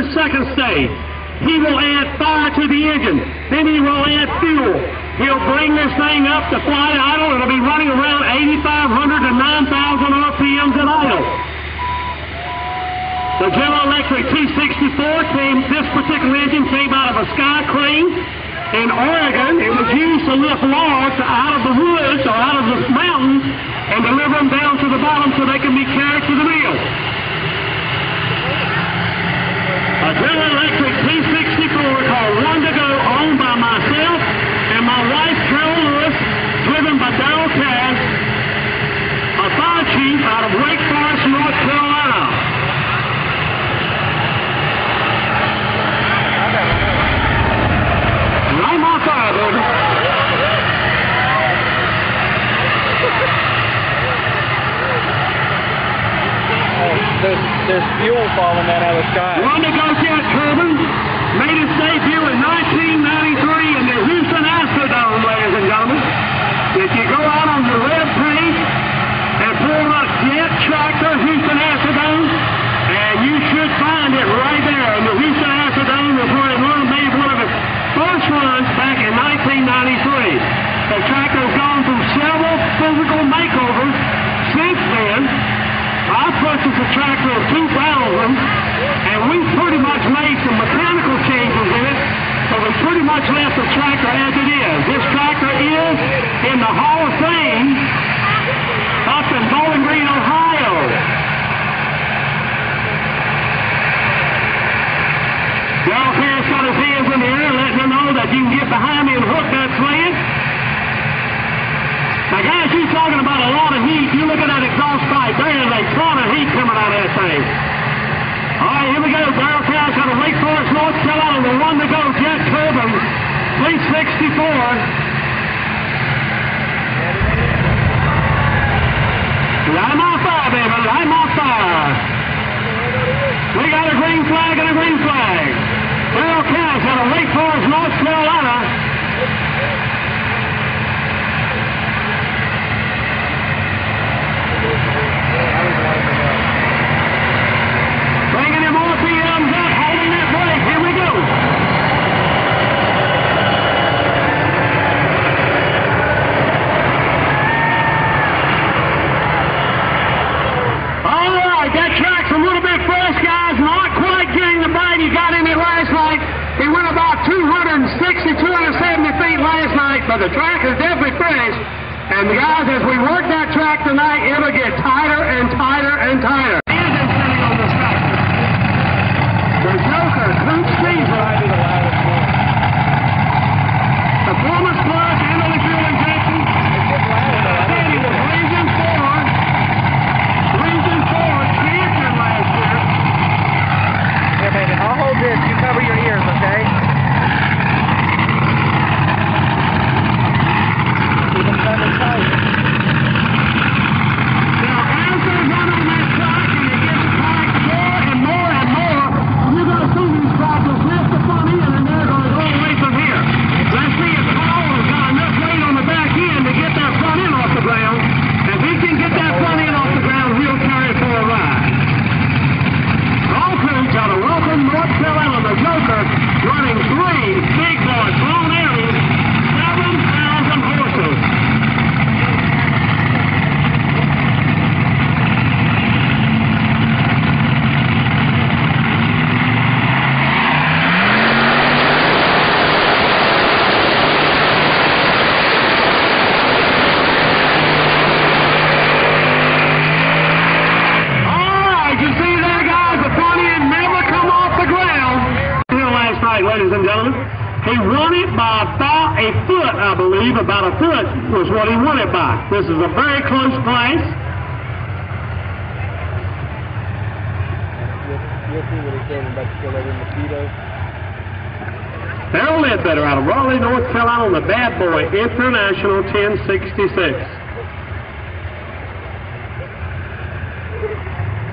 the second stage. He will add fire to the engine. Then he will add fuel. He'll bring this thing up to flight idle. It'll be running around 8,500 to 9,000 RPMs at idle. The General Electric T64 this particular engine came out of a sky crane in Oregon. It was used to lift logs out of the woods or out of the mountains and deliver them down to the bottom so they can be carried to the mill. A General Electric T64 called One to Go, owned by myself and my wife Carol Lewis, driven by Darrell Cass, a fire chief out of Wake Forest, North Carolina. Light my fire, baby. There's fuel falling down out of the sky. One to Go jet turbine made its debut in 1993 in the Houston Astrodome, ladies and gentlemen. If you go out on the web page and pull up Jet Tractor Houston Astrodome, and you should find it right there. And the Houston Astrodome was made one of its first runs back in 1993. The tractor's gone through several physical makeovers since then. I purchased a tractor in 2000, and we pretty much made some mechanical changes in it, so we pretty much left the tractor as it is. This tractor is in the Hall of Fame up in Bowling Green, Ohio. Darrell Cass got his hands in the air, letting them know that you can get behind me and hook that sled. Now, guys, you're talking about a lot of heat. You look at that exhaust pipe. There is a ton of heat coming out of that thing. All right, here we go. Darrell Cass out of Wake Forest, North Carolina, the One to Go jet turbine, 364. Light my fire, baby. Light my fire. We got a green flag and a green flag. Darrell Cass out of Wake Forest, North Carolina. Bringing him RPMs up, holding that brake. Here we go. All right, that track's a little bit fresh, guys. Not quite getting the bite he got in it last night. He went about 260, 270 feet last night, but the track is definitely fresh. And guys, as we work that track tonight, it'll get tighter and tighter and tighter. Engine sitting on this tractor. The Joker, Coop Steezer. Performance plug, annual fuel injection. He was Region 4 champion last year. Here, baby, I'll hold this. You cover your ears, okay? Keep them covered tight. Now, as they run on that track and it gets packed more and more and more, you're going to see these tractors lift the front end and they're going to go away from here. Let's see if Paul has got enough weight on the back end to get that front end off the ground. If he can get that front end off the ground, he'll carry it for a ride. All crews out of Welcome, North Carolina, the Joker, running 3 big boys, blown areas, 7,000 horses. Ladies and gentlemen, he won it by about a foot, I believe. About a foot was what he won it by. This is a very close place. You'll see what he's saying about the little mosquitoes. Darrell Ledbetter out of Raleigh, North Carolina on the Bad Boy International 1066.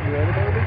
You ready, baby?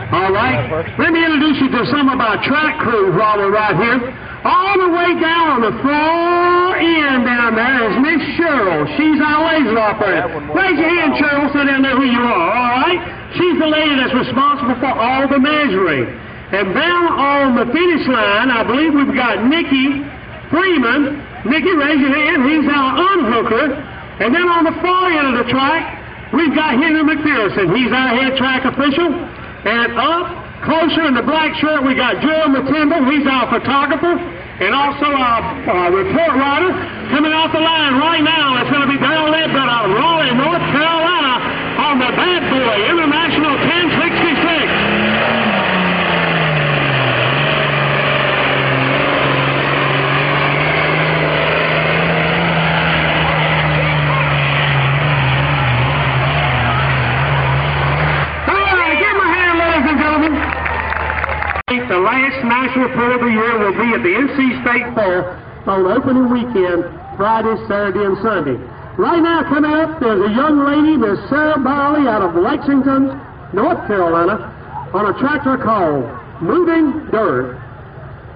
All right. Let me introduce you you to some of our track crews while we're right here. All the way down on the far end down there is Miss Cheryl. She's our laser operator. Raise your hand, Cheryl, so they'll know who you are, all right? She's the lady that's responsible for all the measuring. And down on the finish line, I believe we've got Nikki Freeman. Nikki, raise your hand. He's our unhooker. And then on the far end of the track, we've got Henry McPherson. He's our head track official. And up closer in the black shirt, we got Joel Matimba. He's our photographer. And also our report writer. Coming off the line right now, it's going to be Darrell Ledbetter out of Raleigh, North Carolina, on the Bad Boy International 1066. The last national report of the year will be at the NC State Fair on opening weekend, Friday, Saturday, and Sunday. Right now, coming up, there's a young lady, Miss Sarah Barley, out of Lexington, North Carolina, on a tractor called Moving Dirt.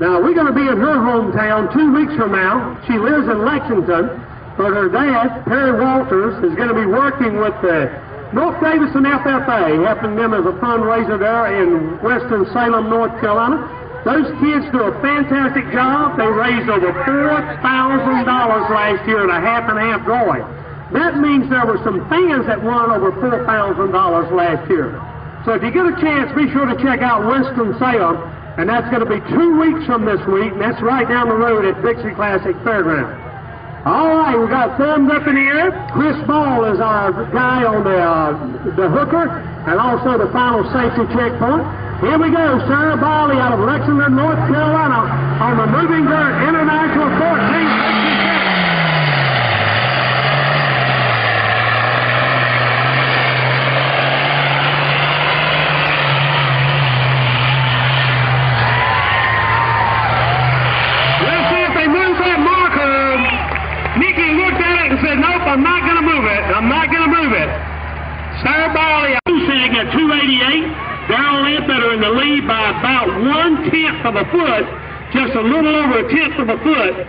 Now, we're going to be in her hometown 2 weeks from now. She lives in Lexington, but her dad, Perry Walters, is going to be working with the North Davison FFA, helping them as a fundraiser there in Winston-Salem, North Carolina. Those kids do a fantastic job. They raised over $4,000 last year in a half-and-half drawing. That means there were some fans that won over $4,000 last year. So if you get a chance, be sure to check out Winston-Salem, and that's going to be 2 weeks from this week, and that's right down the road at Dixie Classic Fairground. All right, we got thumbs up in the air. Chris Ball is our guy on the hooker and also the final safety checkpoint. Here we go, Sarah Barley out of Lexington, North Carolina on the Moving Dirt International 1466. I'm not going to move it. I'm not going to move it. Sarah Barley, sitting at 288. Darrell Ledbetter in the lead by about 1/10 of a foot, just a little over 1/10 of a foot,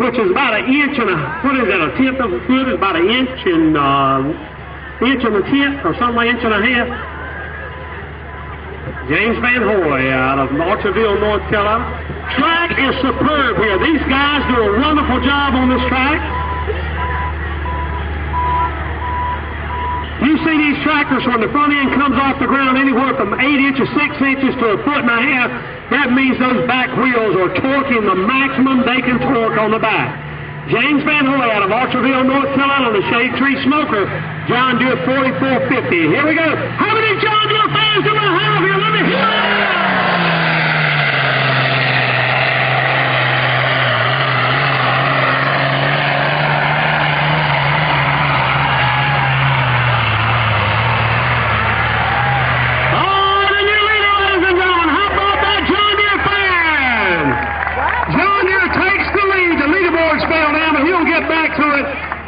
which is about an inch and a, what is that, 1/10 of a foot is about an inch and a tenth or something like inch and a half. James Van Hoy out of Orchardville, North Carolina. Track is superb here. These guys do a wonderful job on this track. You see these tractors when the front end comes off the ground anywhere from 8 inches, 6 inches to 1.5 feet. That means those back wheels are torquing the maximum they can torque on the back. James Van Hoy out of Orchardville, North Carolina, the Shade Tree Smoker, John Deere 4450. Here we go. How many John Deere fans do I have here? Let me hear it.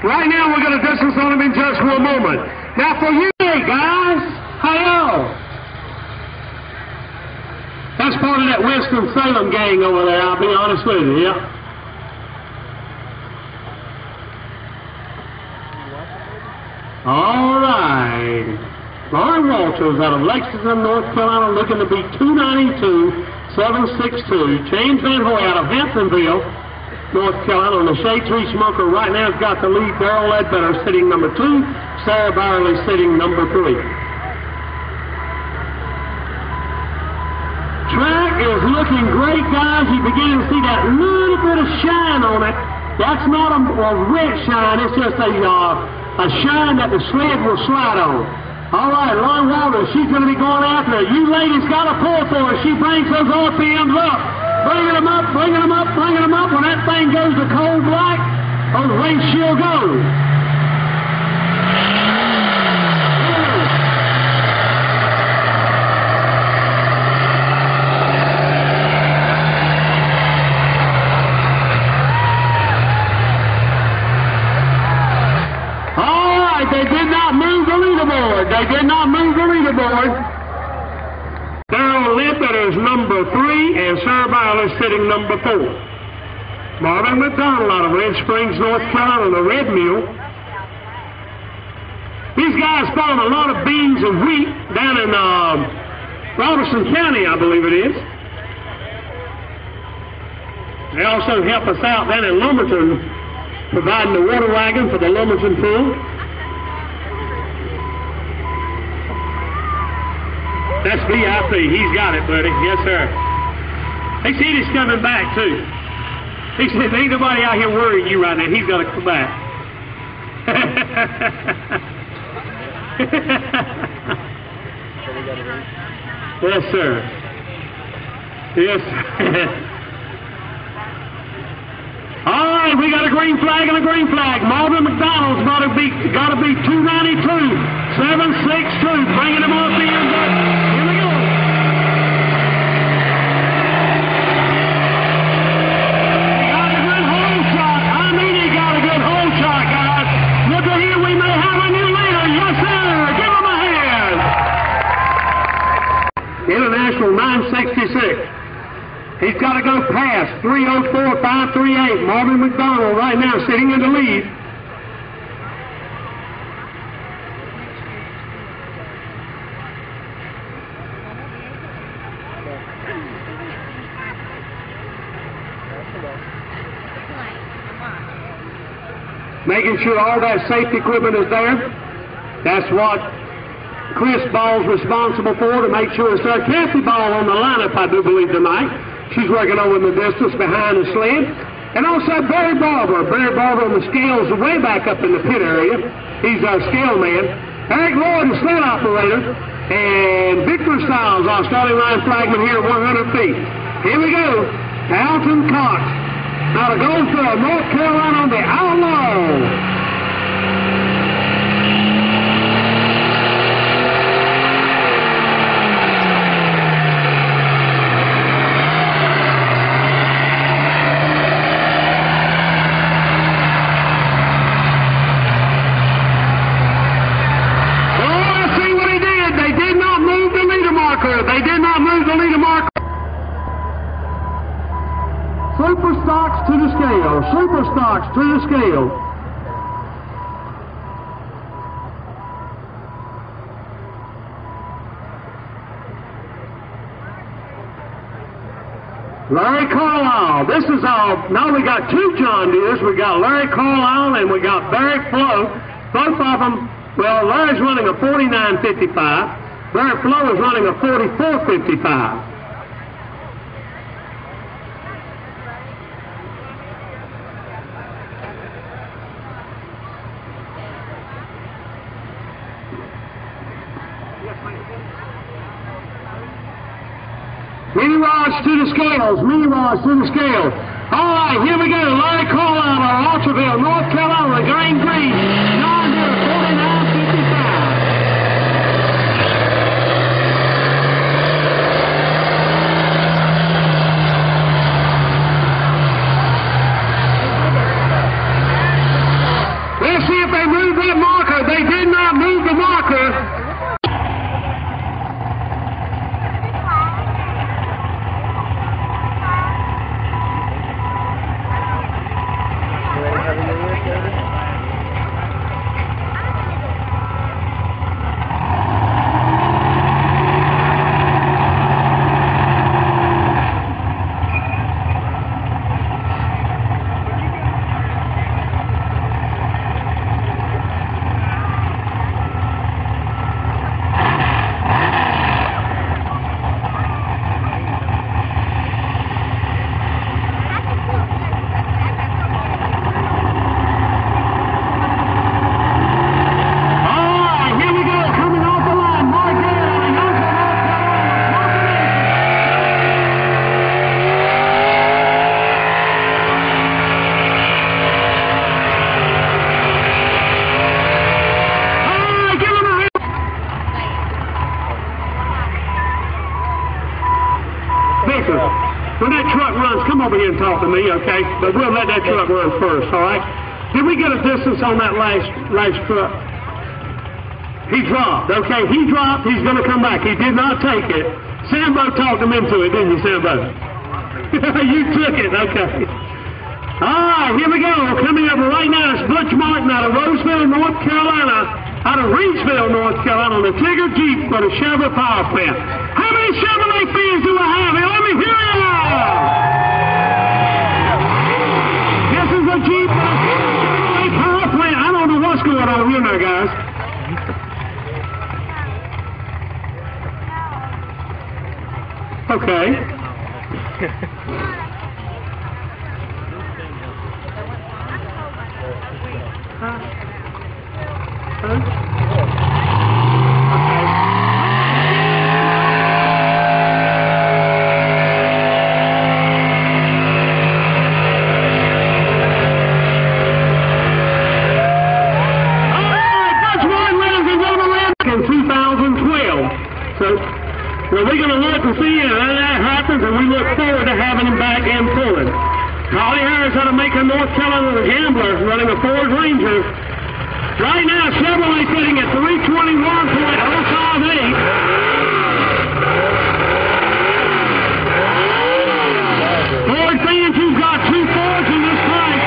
Right now, we're going to distance on him in just for a moment. Now, for you, guys, hello. That's part of that Winston-Salem gang over there, I'll be honest with you, yeah. All right. Lauren Walters out of Lexington, North Carolina, looking to be 292.762. James Van Hoy out of Hamptonville, North Carolina, on the Shade Tree Smoker right now has got the lead. Darrell Ledbetter sitting number 2. Sarah Barley sitting number 3. Track is looking great, guys. You begin to see that little bit of shine on it. That's not a red shine. It's just a shine that the sled will slide on. All right, Lauren Walters, she's going to be going after it. You ladies got to pull for her. She brings those RPMs up. Bringing them up, bringing them up, bringing them up. When that thing goes to cold black, those windshield goes. All right, they did not move the leaderboard. They did not move the leaderboard. Darrell Ledbetter and Sir Byler sitting number 4. Marvin McDonald out of Red Springs, North Carolina, the Red Mule. These guys farm a lot of beans and wheat down in Robertson County, I believe it is. They also help us out down in Lumberton, providing the water wagon for the Lumberton pool. That's VIP. He's got it, buddy. Yes, sir. He said he's coming back, too. He said, ain't nobody out here worrying you right now. He's got to come back. Yes, sir. Yes. All right, we got a green flag and a green flag. Marvin McDonald's got to be 292, 762, bringing him off the end. Here we go. He got a good hole shot. I mean, he got a good hole shot, guys. Look at here, we may have a new leader. Yes, sir. Give him a hand. International 966. He's got to go past 304.538. Marvin McDonald right now sitting in the lead. Making sure all that safety equipment is there. That's what Chris Ball's responsible for, to make sure it's there. Kathy Ball on the lineup, I do believe, tonight. She's working over in the distance behind the sled. And also Barry Barber. Barry Barber on the scales way back up in the pit area. He's our scale man. Eric Lloyd, the sled operator. And Victor Stiles, our starting line flagman here at 100 feet. Here we go. Alton Cox out of Goldsboro, North Carolina on the Outlaw. They did not move the leader marker. Super stocks to the scale. Super stocks to the scale. Larry Carlisle. This is all. Now we got two John Deeres. We got Larry Carlisle and we got Barry Flo. Both of them. Well, Larry's running a 49.55. Barry Flo is running a 44.55. Mini rods to the scales. Mini rods to the scale. All right, here we go. Larry Carlisle out of Archerville, North Carolina, green green. John Deere 49.55. Let's see if they move that marker. They did not move the marker. When that truck runs, come over here and talk to me, okay? But we'll let that truck run first, all right? Did we get a distance on that last truck? He dropped, okay? He dropped. He's going to come back. He did not take it. Sambo talked him into it, didn't you, Sambo? You took it, okay. All right, here we go. Coming up right now is Butch Martin out of Roseville, North Carolina, out of Reedsville, North Carolina, on the Tigger Jeep for the Chevrolet Power Plant. How many Chevrolet fans do I have here? Let me hear you! This is a Jeep for the Chevrolet Power Plant. I don't know what's going on here now, guys. Okay. Well, we're going to look and see if that happens, and we look forward to having him back in pulling. Collie Harris out of Macon, North Carolina, the Gambler, running a Ford Ranger. Right now, Chevrolet sitting at 321.058. Ford fans, you've got two Fords in this fight.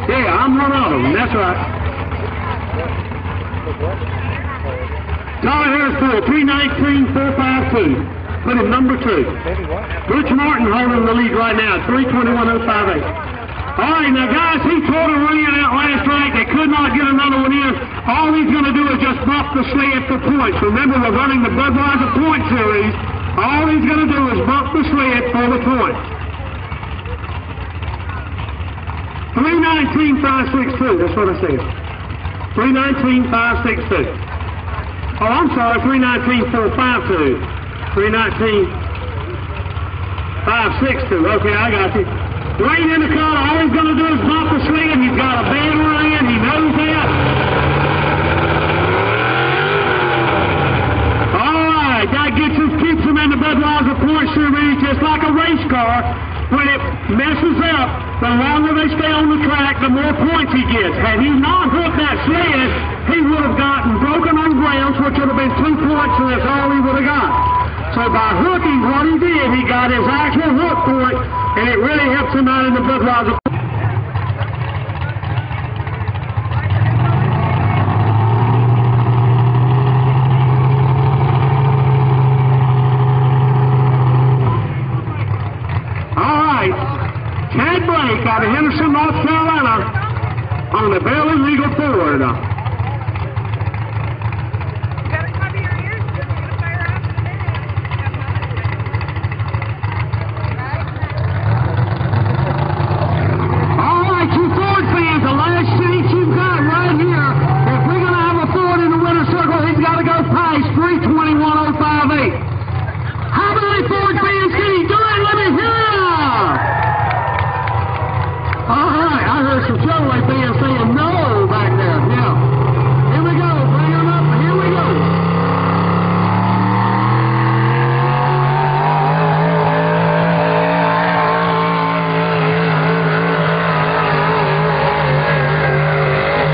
Yeah, I'm one of them. That's right. Collie Harris Pool, 319.452. Put him number 2. Butch Martin holding the lead right now, 321.058. All right, now guys, he tore the ring out last night. They could not get another one in. All he's going to do is just bump the sled for points. Remember, we're running the Budweiser Point Series. All he's going to do is bump the sled for the points. 319.562, that's what I said. 319.562. Oh, I'm sorry, 319.452. 319.562. Okay, I got you. Wayne in the car, all he's going to do is bump the sled. He's got a banner in, he knows that. All right, that keeps him in the Budweiser Point Series just like a race car. When it messes up, the longer they stay on the track, the more points he gets. Had he not hooked that sled, he would have gotten broken on grounds, which would have been 2 points, and that's all he would have got. So by hooking what he did, he got his actual hook point, and it really helps him out in the Budweiser. Out of Henderson, North Carolina, on the barely legal Ford. You gotta cover your ears, just get a fire out in a minute. All right, you Ford fans, the last sheet you've got right here. If we're going to have a Ford in the winner's circle, he's got to go past 321.058. How many Ford fans can he do it? Let me hear ya! All right, I heard some Chevrolet fans saying no back there. Yeah. Here we go. Bring them up. Here we go.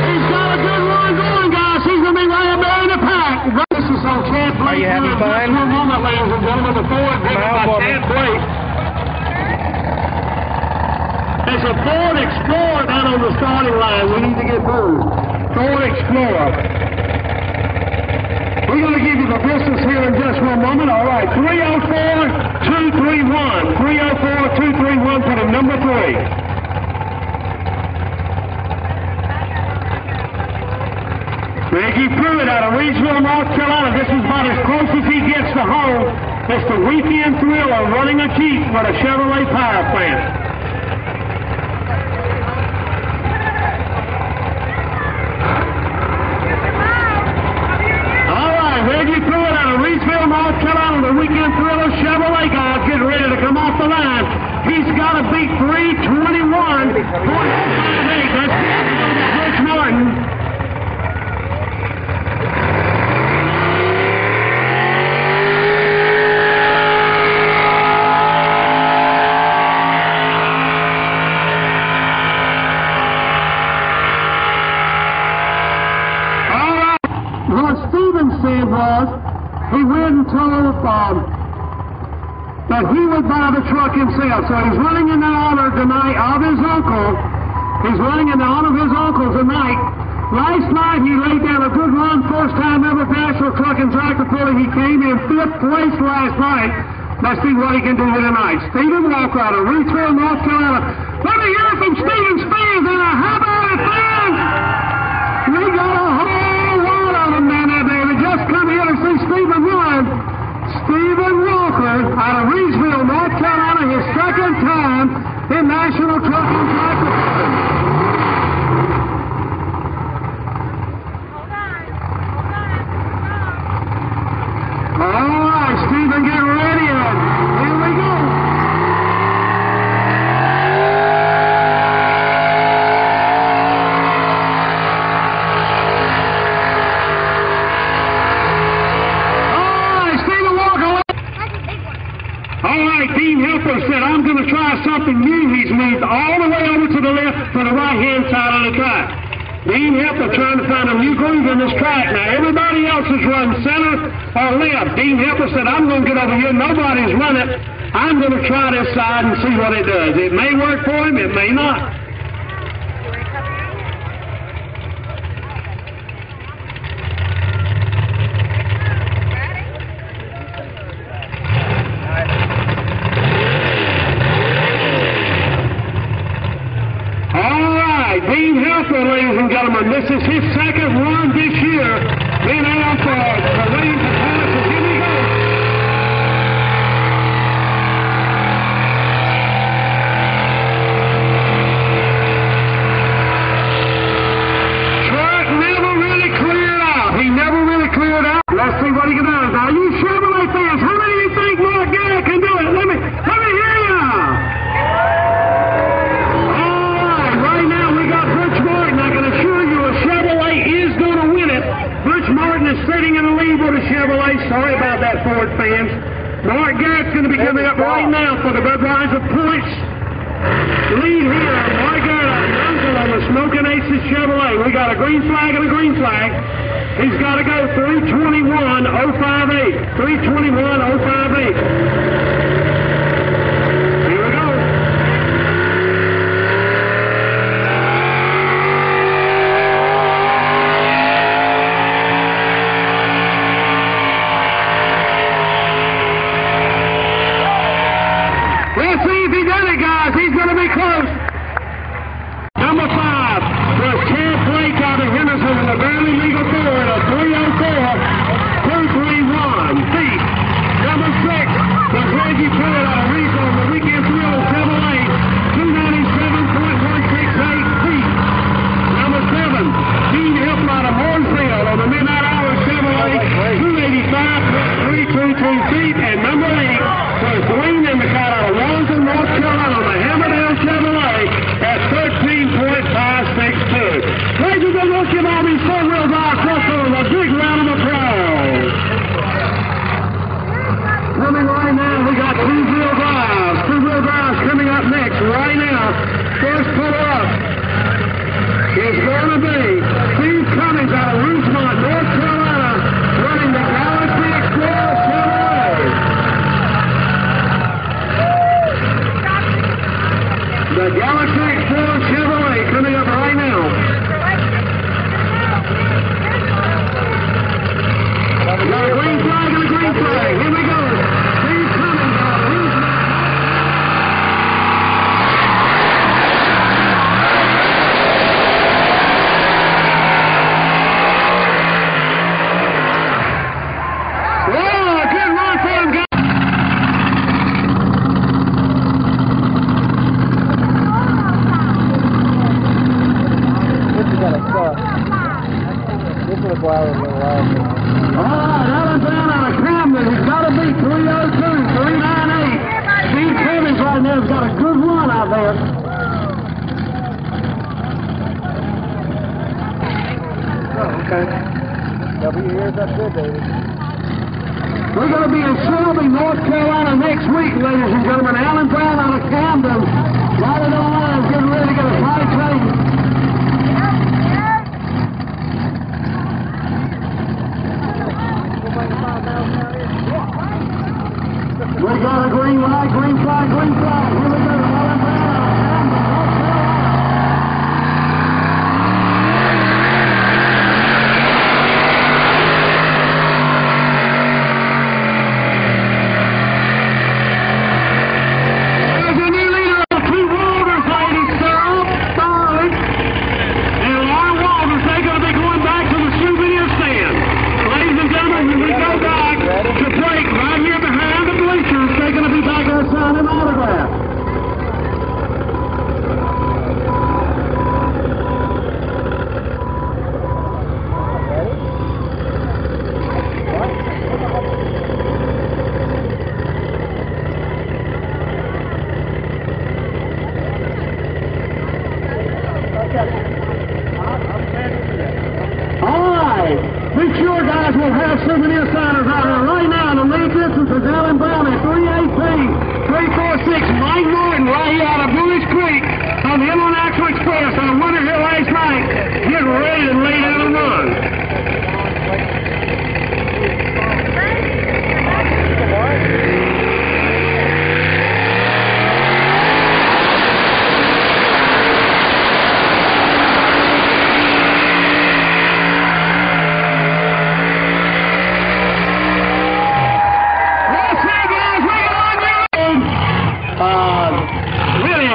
He's got a good run going, guys. He's going to be right up there in the pack. This is on Chad Blake. Are you having fun? One moment, ladies and gentlemen. The Ford driven by Chad Blake. There's a Ford Explorer down on the starting line. We need to get moved. Ford Explorer. We're going to give you the distance here in just one moment. All right, 304-231. 304-231 for the number 3. Maggie Pruitt out of Reedsville, North Carolina. This is about as close as he gets to home. It's the weekend thrill of running a Jeep with a Chevrolet Power Plant. Maggie Pruitt out of Reedsville, North Carolina, the weekend thriller Chevrolet guys getting ready to come off the line. He's got to beat 321.58. That's Butch Martin. and told that he would buy the truck himself. So he's running in honor tonight of his uncle. He's running in honor of his uncle tonight. Last night he laid down a good run, first time ever national truck and tractor puller. He came in 5th place last night. Let's see what he can do here tonight. Stephen Walker out of Reidsville, North Carolina. Let me hear from Stephen Spears. And how about it, fans? We got a whole lot of them down there, baby. Just come here to see Stephen run. Stephen Walker out of Reidsville, North Carolina, his second time in national truck and tractor pulling. All right, Stephen, get ready, and here we go. All right, Stephen Walker. All right, Dean Helper said, I'm going to try something new. He's moved all the way over to the left to the right-hand side of the track. Dean Helper trying to find a new groove in this track. Now, everybody else is running center or left. Dean Helper said, I'm going to get over here. Nobody's running it. I'm going to try this side and see what it does. It may work for him. It may not. Dean Helper, ladies and gentlemen, this is his second run this year. Been out for William Patterson. Here we go. Truck never really cleared out. He never really cleared out. Let's see what he can do. Now, you Chevrolet fans, how many of you think Mark Garrett can do it? Let me hear ya. Martin is sitting in the lead with a Chevrolet. Sorry about that, Ford fans. Mark Garrett's going to be coming up right now for the Budweiser points lead here. Mark Garrett on the Smoking Aces Chevrolet. We got a green flag and a green flag. He's got to go 321.058. 321.058. Let's see if he did it, guys. He's going to be close. Number 5 was Ted Blake out of Henderson in the barely legal Ford, a 304.231 feet. Number 6 was Reggie Pruitt out of Reese on the weekend 307.8, 297.168 feet. Number 7, Dean Helper out of Hornsfield on the Midnight Hour Chevrolet, 285.322 feet. And number 8 was Dwayne Endicott out of Lawson, North Carolina on the Hammerdale Chevrolet at 13.562. Ladies and gentlemen, let's give all these four-wheel drive customers a big round of applause. Coming right now, we got two-wheel drives. Two-wheel drives coming up next right now. First puller up is going to be Steve Cummings out of Rosemont, North Carolina, running the Galaxy Explorer Chevrolet. The Galaxy Explorer Chevrolet coming up right now. Got a green flag and a green flag. Here we go. Steve Cummings out of Rosemont. Whoa, good run for him, guys. This is why we're going to last. All right, Alan Brown out of Camden. He's got to beat 302, 398. Steve Cummings right now has got a good run out there. Oh, okay. W years, that's good, David. We're going to be in Shelby, North Carolina next week, ladies and gentlemen. Alan Brown out of Camden, riding online, getting ready to get a high train. All right. Be sure, guys, we'll have souvenir signers out here right now. The lead distance is Alan Brown at 3:18, 3:46. Mike Martin right here out of Bullish Creek on the Inland Axle Express on a winner here last night, getting ready to lay down and run.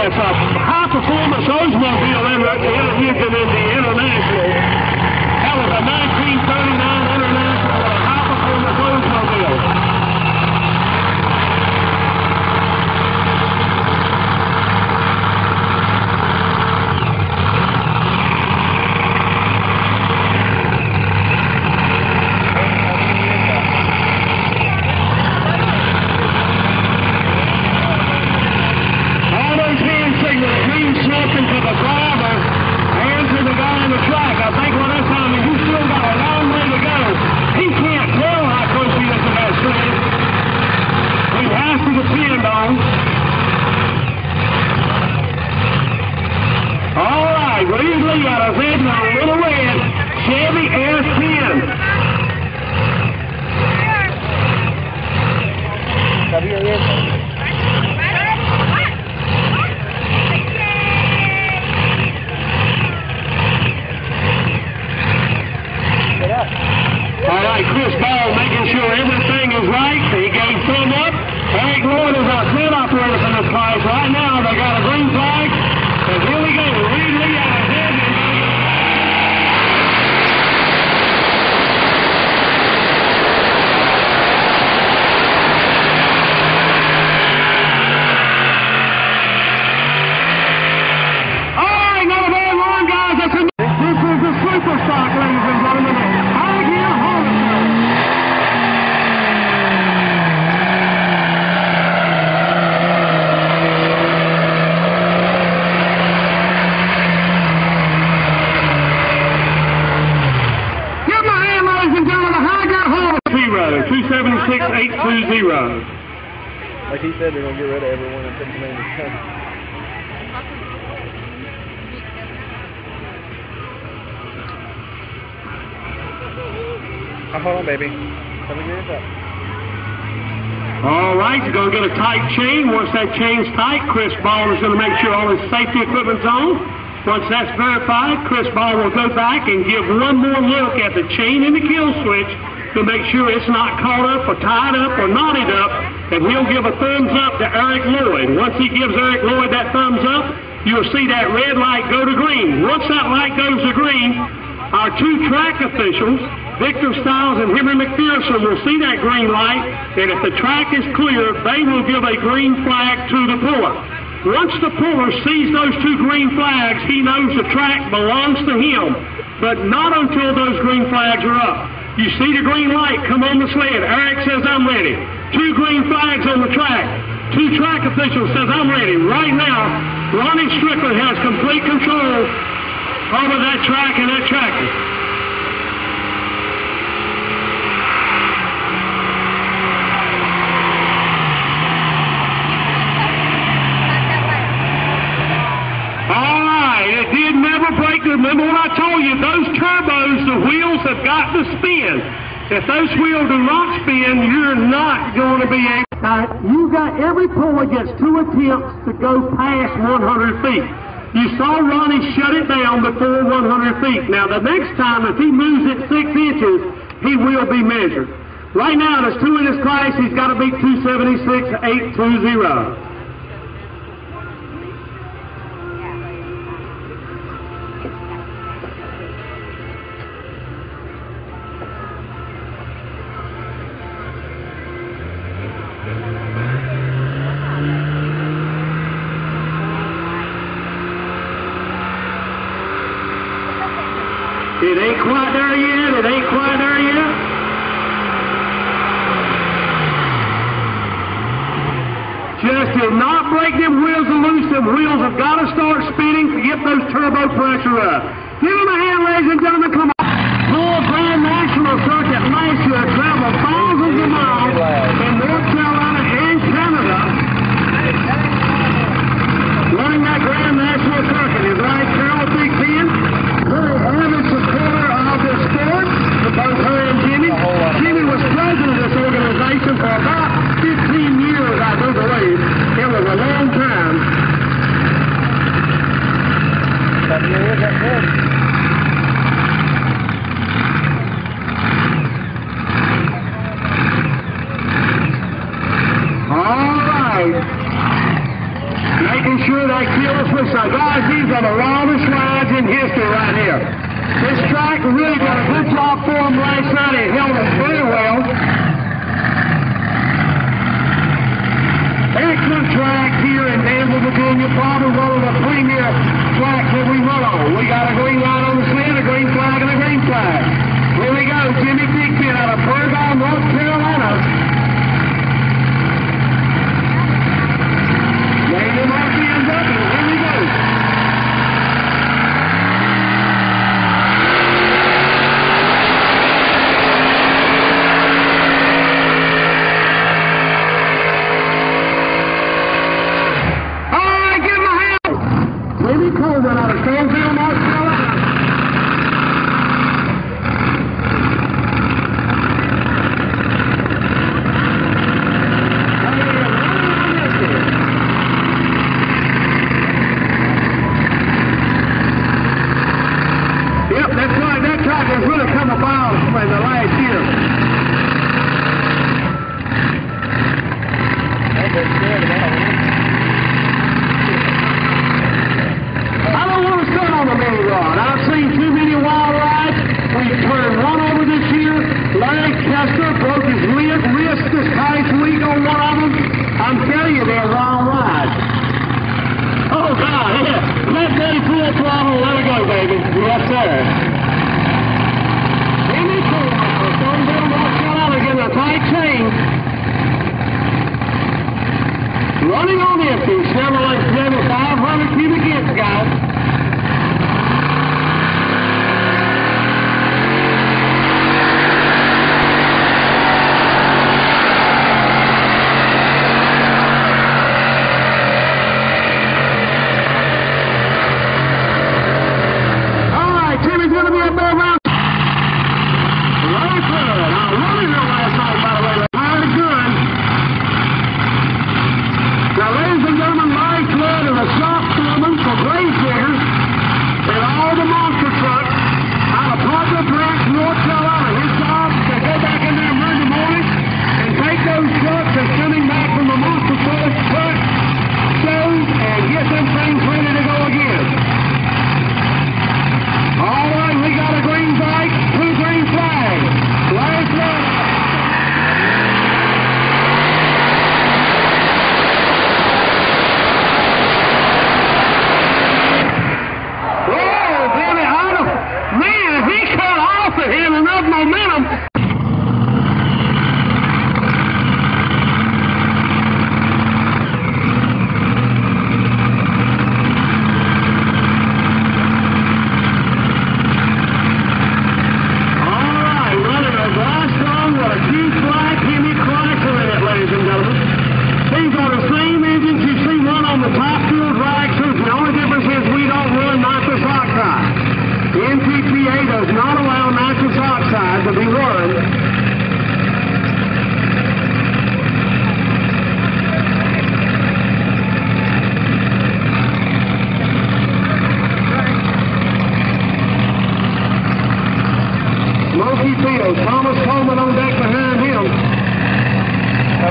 It's a high-performance Oldsmobile in the International. That was a 1939 International, a high-performance Oldsmobile. Something to the driver and to the guy on the track. I think what that's telling me, he's still got a long way to go. He can't tell how close he is to that string. He has to depend on. All right, William Lee out of Edna, a little red, Chevy S10. All right, Chris Ball making sure everything is right. He gave thumb up. Eric Lloyd is our pit operator for this class. Right now, they got a green flag. And here we go. Reed Lee out of Edna. All right, another bad one, guys. This is the super stock, ladies and gentlemen. Road, 276-820. Like he said, they're going to get rid of everyone in Pittsylvania. Hold on, baby. Let me get it up. All right, you're going to get a tight chain. Once that chain's tight, Chris Ball is going to make sure all his safety equipment's on. Once that's verified, Chris Ball will go back and give one more look at the chain and the kill switch to make sure it's not caught up or tied up or knotted up, and he'll give a thumbs up to Eric Lloyd. Once he gives Eric Lloyd that thumbs up, you'll see that red light go to green. Once that light goes to green, our two track officials, Victor Stiles and Henry McPherson, will see that green light, and if the track is clear, they will give a green flag to the puller. Once the puller sees those two green flags, he knows the track belongs to him, but not until those green flags are up. You see the green light come on the sled. Eric says, I'm ready. Two green flags on the track. Two track officials says, I'm ready. Right now, Ronnie Strickland has complete control over that track and that tractor. It did never break. Remember what I told you, those turbos, the wheels have got to spin. If those wheels do not spin, you're not going to be able. Now, you got every puller gets 2 attempts to go past 100 feet. You saw Ronnie shut it down before 100 feet. Now, the next time, if he moves it 6 inches, he will be measured. Right now, there's 2 in his class. He's got to beat 276-820. It ain't quite there yet. It ain't quite there yet. Just did not break. break them wheels and loose. Them wheels have got to start spinning to get those turbo pressure up. Give them a hand, ladies and gentlemen. Come on. Full Grand National Circuit last year traveled thousands of miles in North Carolina and Canada running that Grand National Circuit. Is right, Carol, Big Ben? Very avid supporter of this sport, for both her and Jimmy. Jimmy was president of this organization for about 15 years, I do believe. It was a long time. All right. Making sure that killer switch. Now, guys, these are the longest rides in history right here. This track really did a good job for them last night. It held them very well. Excellent track here in Danville, Virginia. Probably one of the premier tracks that we run on. We got a green light on the sled, a green flag, and a green flag. Here we go. Jimmy Big Ben out of Pergol, North Carolina. Getting them off the ends up, and here we go. Out of Danville, North Carolina. Yep, that's right. That track has really come about in the last year. I've seen too many wild rides. We've turned one over this year. Larry Kester broke his wrist this past week on one of them. I'm telling you, they're wild rides. Oh, God, yeah. Let Daddy full throttle, let it go, baby. Yes, sir. Jimmy Cole, Danville, North Carolina, getting a tight chain. Running on empty, Chevrolet 500 cubic inch, guys. Thomas Coleman on deck behind him.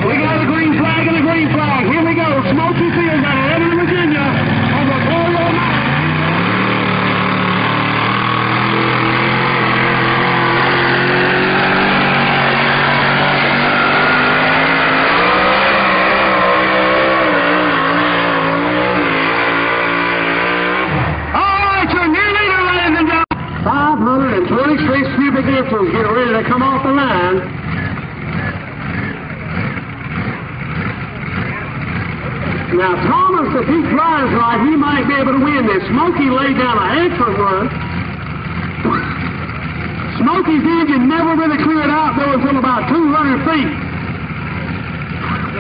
We got a green flag and a green flag. Here we go. Smoky Field out of Redmond, Virginia on the Coral Mountain. Cubic inches get ready to come off the line. Now, Tom if he drives right, he might be able to win this. Smokey laid down an excellent run. Smokey's engine never really cleared out, though, until about 200 feet.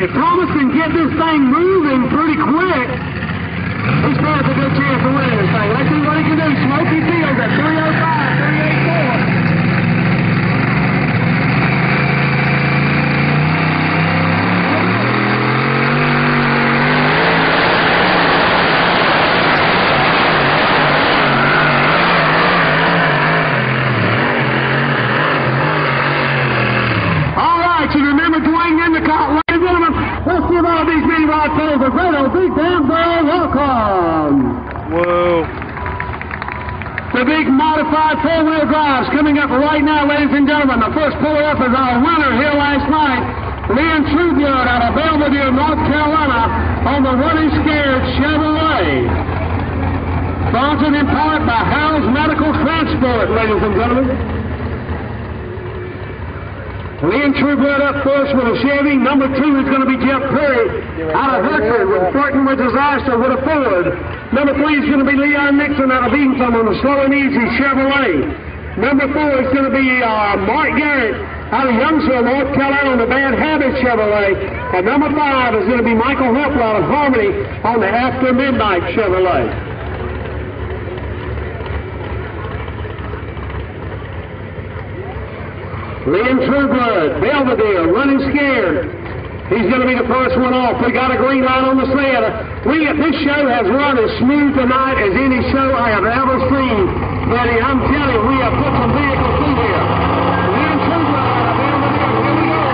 If Thomas can get this thing moving pretty quick, he stands a good chance of winning this thing. Let's see what he can do. Smokey Fields at 305, 384. Let's give all these mini rod players a great old big Danville welcome. Whoa. The big modified four-wheel drives coming up right now, ladies and gentlemen. The first puller up is our winner here last night, Leon Trueblood out of Belvedere, North Carolina, on the Running Scared Chevrolet. Sponsored in part by Harold's Medical Transport, ladies and gentlemen. Leon Trueblood up first with a Chevy. Number 2 is going to be Jeff Perry out of Hertford, flirting with disaster with a Ford. Number 3 is going to be Leon Nixon out of Eatonton on the Slow and Easy Chevrolet. Number 4 is going to be Mark Garrett out of Youngsville, North Carolina on the Bad Habit Chevrolet. And number 5 is going to be Michael Hempel out of Harmony on the After Midnight Chevrolet. Leon Trueblood, Belvedere, Running Scared. He's going to be the first one off. We got a green light on the set. This show has run as smooth tonight as any show I have ever seen. Buddy, I'm telling you, we have put some vehicles through here. Leon Trueblood out of Belvedere. Here we go.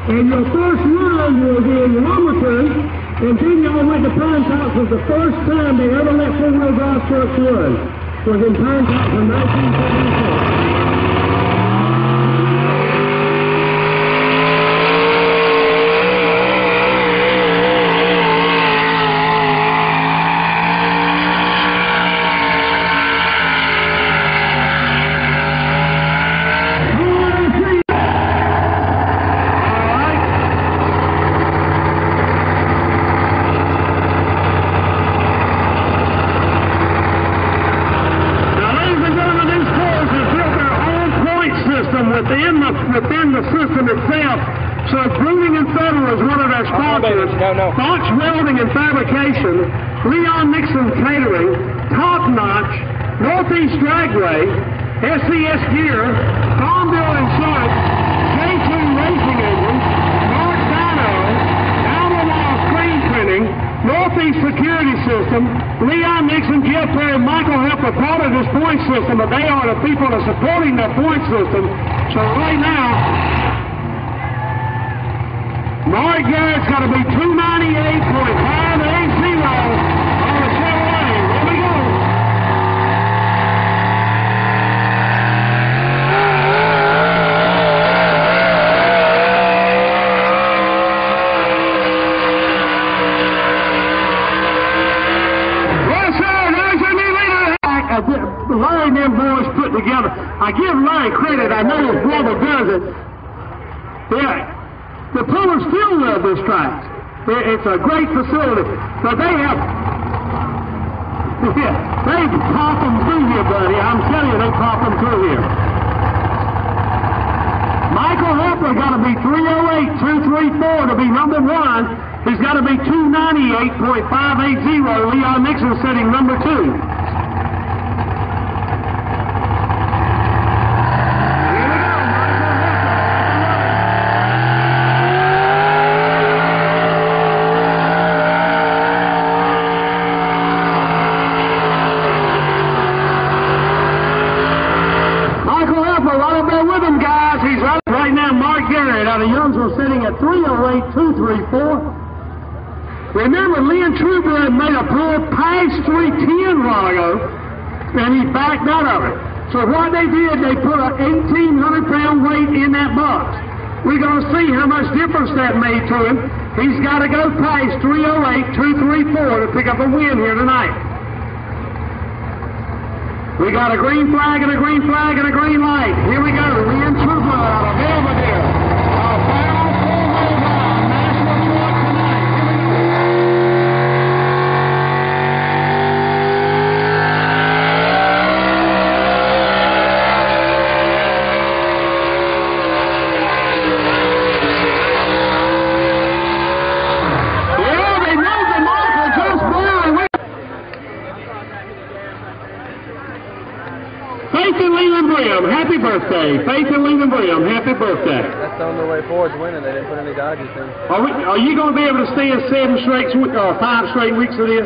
And your first run was in Wilmington, and then y'all went to Pine Top. Was the first time they ever let four-wheel drive trucks run. Was in Pine Top in 1974. Within the system itself. So Grooming and Federal is one of their sponsors. Fox Welding and Fabrication, Leon Nixon Catering, Top Notch, Northeast Dragway, SCS Gear, Farmville Insurance, J2 Racing Engines, Mark Dino, Albemarle Screen Printing, Northeast Security System, Leon Nixon, Jeff Perry, Michael Hempel, part of this point system, but they are the people that are supporting their point system. So right now, Mark Garrett's got to be 298.580 on the Chevrolet. Here we go. What's up? put together. I give Larry credit. I know his brother does it. Yeah. The pullers still love this track. It's a great facility. But they have... Yeah, they pop them through here, buddy. I'm telling you, they pop them through here. Michael Hepler got to be 308.234 to be number one. He's got to be 298.580. Leon Nixon sitting number two. Sitting at 308.234. Remember, Lynn Trueblood made a pull past 310 a while ago, and he backed out of it. So what they did, they put an 1,800-pound weight in that box. We're going to see how much difference that made to him. He's got to go past 308.234 to pick up a win here tonight. We got a green flag and a green flag and a green light. Here we go. Lynn Trueblood out of Belvedere. Happy birthday. Faith and Leland Brim, happy birthday. That's the only way forward's winning. They didn't put any Dodgers in. Are you going to be able to stand 5 straight weeks of this?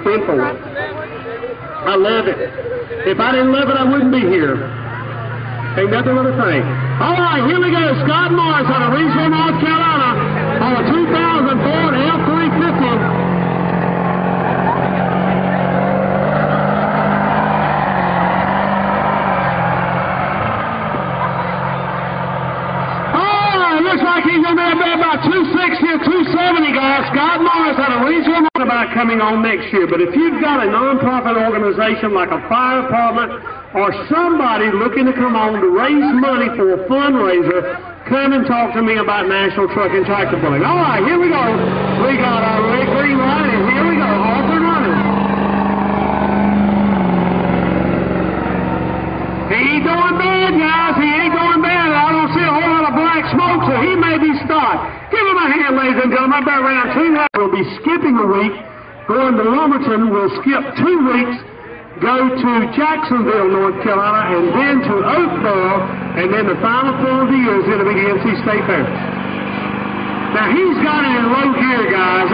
10-4. I love it. If I didn't love it, I wouldn't be here. Ain't nothing but a thing. All right, here we go. Scott Morris out of Reedsville, North Carolina on a 2000 Ford F-350. He's going to be about 260 or 270, guys. Scott Morris out of Reedsville about coming on next year. But if you've got a non-profit organization like a fire department or somebody looking to come on to raise money for a fundraiser, come and talk to me about National Truck and Tractor Pulling. All right, here we go. We got our red, green light, and here we go. Off and running. He ain't doing bad, guys. He ain't doing bad. I don't see a whole lot of black smoke, so he may be stopped. Give him a hand, ladies and gentlemen. About round 2, we'll be skipping a week. Going to Lumberton, we'll skip 2 weeks, go to Jacksonville, North Carolina, and then to Oakville, and then the final pull of the year is going to be the NC State Fair. Now, he's got it in low gear, guys.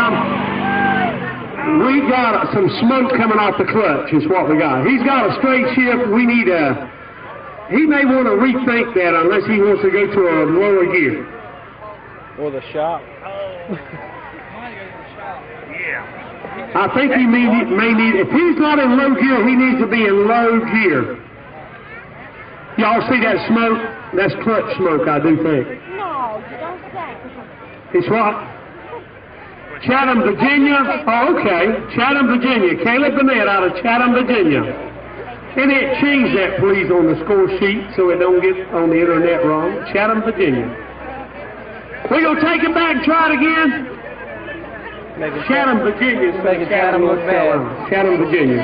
We got some smoke coming off the clutch is what we got. He's got a straight shift. We need a... He may want to rethink that unless he wants to go to a lower gear. Or the shop. I think he may need, if he's not in low gear, he needs to be in low gear. Y'all see that smoke? That's clutch smoke, I do think. No, you don't say. It's what? Chatham, Virginia? Oh, okay. Chatham, Virginia. Caleb Burnett out of Chatham, Virginia. And it change that, please, on the score sheet so it don't get on the internet wrong. Chatham, Virginia. We're going to take it back and try it again. Chatham, Virginia. Chatham, North Carolina. Chatham, Virginia.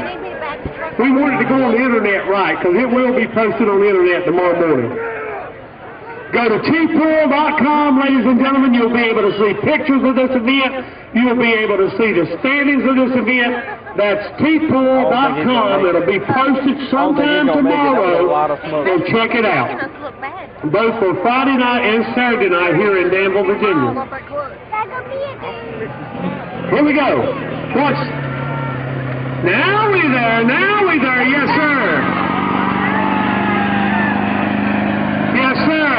We wanted to go on the internet right, because it will be posted on the internet tomorrow morning. Go to tpool.com, ladies and gentlemen. You'll be able to see pictures of this event. You'll be able to see the standings of this event. That's tpool.com. It'll be posted sometime tomorrow. And check it out. Both for Friday night and Saturday night here in Danville, Virginia. Here we go. Watch. Now we there. Now we there. Yes, sir. Yes, sir.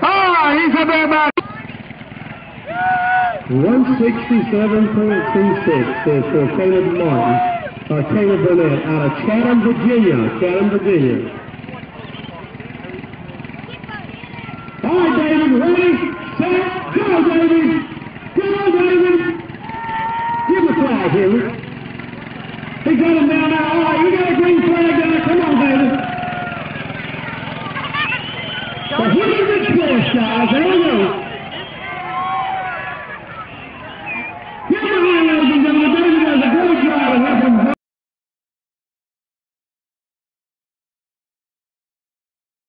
Oh, he's up there about 167.26 is for Caleb Martin, or Caleb Burnett out of Chatham, Virginia. Chatham, Virginia. All right, David, ready, set, go, David. Go, David. Give him a flag, Henry. He got him down there. All right, we got a green flag down there. Come on, baby. The 100 push, guys. There we go.